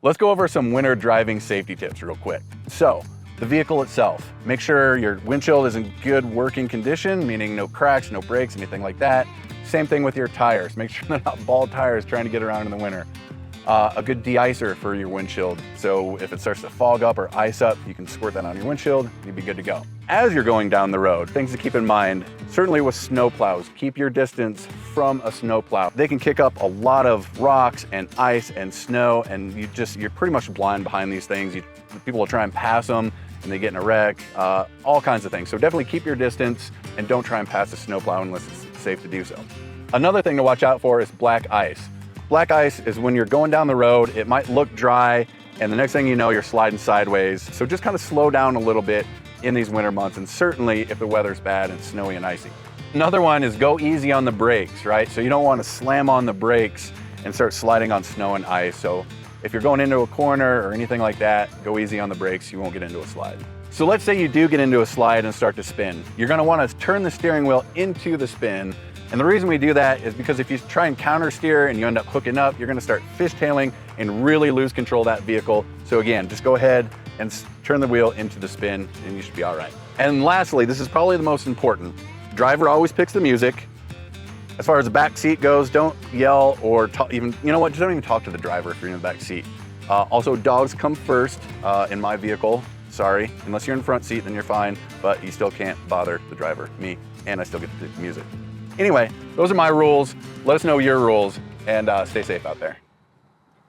Let's go over some winter driving safety tips real quick. So, the vehicle itself, make sure your windshield is in good working condition, meaning no cracks, no breaks, anything like that. Same thing with your tires. Make sure they're not bald tires trying to get around in the winter. A good de-icer for your windshield. So if it starts to fog up or ice up, you can squirt that on your windshield, you'd be good to go. As you're going down the road, things to keep in mind, certainly with snow plows, keep your distance from a snow plow. They can kick up a lot of rocks and ice and snow, and you're pretty much blind behind these things. People will try and pass them and they get in a wreck, all kinds of things. So definitely keep your distance and don't try and pass a snow plow unless it's safe to do so. Another thing to watch out for is black ice. Black ice is when you're going down the road, it might look dry, and the next thing you know, you're sliding sideways. So just kind of slow down a little bit in these winter months, and certainly if the weather's bad and snowy and icy. Another one is go easy on the brakes, right? So you don't want to slam on the brakes and start sliding on snow and ice. So if you're going into a corner or anything like that, go easy on the brakes, you won't get into a slide. So let's say you do get into a slide and start to spin. You're going to want to turn the steering wheel into the spin. And the reason we do that is because if you try and counter steer and you end up hooking up, you're gonna start fishtailing and really lose control of that vehicle. So again, just go ahead and turn the wheel into the spin and you should be all right. And lastly, this is probably the most important. Driver always picks the music. As far as the back seat goes, don't yell or talk, even, you know what, just don't even talk to the driver if you're in the back seat. Also, dogs come first in my vehicle. Sorry, unless you're in the front seat, then you're fine, but you still can't bother the driver, me, and I still get to pick the music. Anyway, those are my rules. Let us know your rules and stay safe out there.